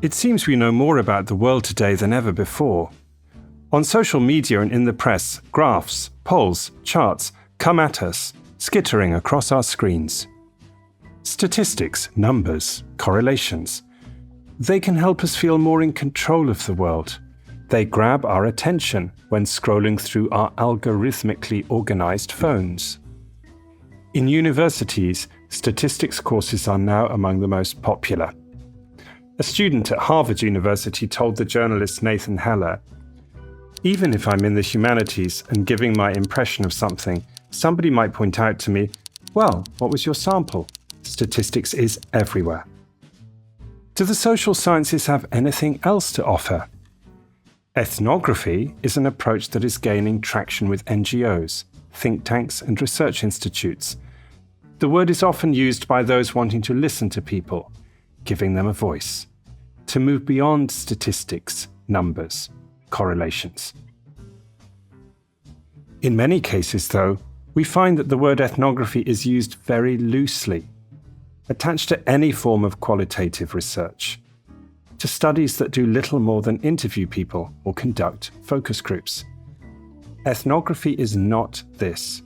It seems we know more about the world today than ever before. On social media and in the press, graphs, polls, charts come at us, skittering across our screens. Statistics, numbers, correlations. They can help us feel more in control of the world. They grab our attention when scrolling through our algorithmically organized phones. In universities, statistics courses are now among the most popular. A student at Harvard University told the journalist Nathan Heller, "Even if I'm in the humanities and giving my impression of something, somebody might point out to me, 'Well, what was your sample?' Statistics is everywhere." Do the social sciences have anything else to offer? Ethnography is an approach that is gaining traction with NGOs, think tanks, and research institutes. The word is often used by those wanting to listen to people, giving them a voice, to move beyond statistics, numbers, correlations. In many cases, though, we find that the word ethnography is used very loosely, attached to any form of qualitative research, to studies that do little more than interview people or conduct focus groups. Ethnography is not this.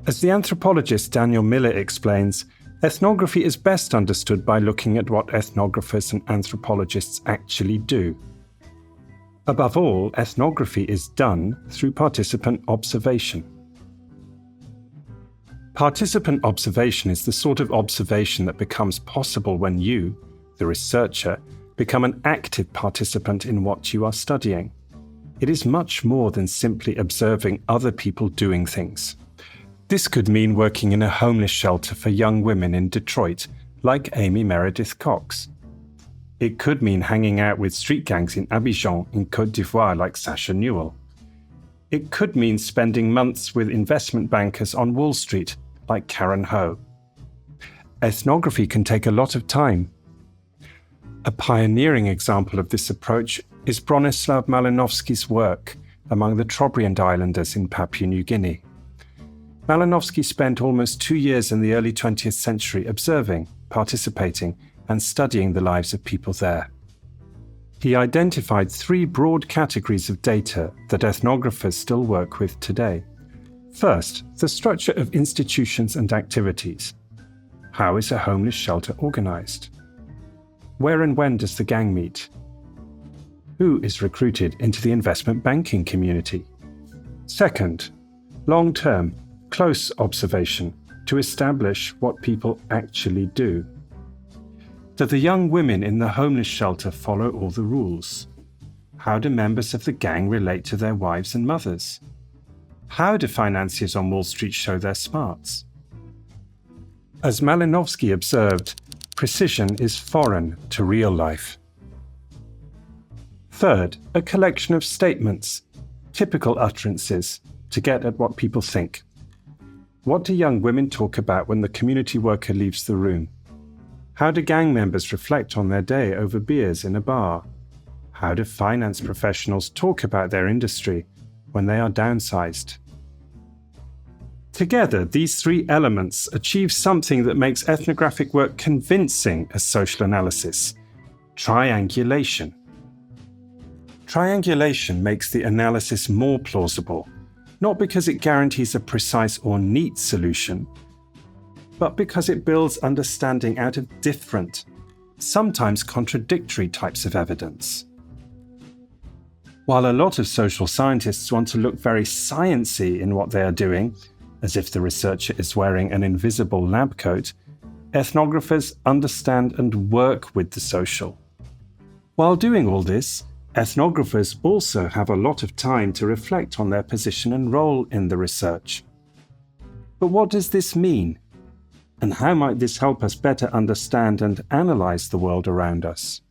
As the anthropologist Daniel Miller explains, ethnography is best understood by looking at what ethnographers and anthropologists actually do. Above all, ethnography is done through participant observation. Participant observation is the sort of observation that becomes possible when you, the researcher, become an active participant in what you are studying. It is much more than simply observing other people doing things. This could mean working in a homeless shelter for young women in Detroit, like Amy Meredith Cox. It could mean hanging out with street gangs in Abidjan in Côte d'Ivoire like Sasha Newell. It could mean spending months with investment bankers on Wall Street like Karen Ho. Ethnography can take a lot of time. A pioneering example of this approach is Bronislaw Malinowski's work among the Trobriand Islanders in Papua New Guinea. Malinowski spent almost 2 years in the early 20th century observing, participating, and studying the lives of people there. He identified 3 broad categories of data that ethnographers still work with today. First, the structure of institutions and activities. How is a homeless shelter organized? Where and when does the gang meet? Who is recruited into the investment banking community? Second, long-term, close observation to establish what people actually do. Do the young women in the homeless shelter follow all the rules? How do members of the gang relate to their wives and mothers? How do financiers on Wall Street show their smarts? As Malinowski observed, precision is foreign to real life. Third, a collection of statements, typical utterances, to get at what people think. What do young women talk about when the community worker leaves the room? How do gang members reflect on their day over beers in a bar? How do finance professionals talk about their industry when they are downsized? Together, these 3 elements achieve something that makes ethnographic work convincing as social analysis: triangulation. Triangulation makes the analysis more plausible, not because it guarantees a precise or neat solution, but because it builds understanding out of different, sometimes contradictory types of evidence. While a lot of social scientists want to look very sciencey in what they are doing, as if the researcher is wearing an invisible lab coat, ethnographers understand and work with the social. While doing all this, ethnographers also have a lot of time to reflect on their position and role in the research. But what does this mean? And how might this help us better understand and analyze the world around us?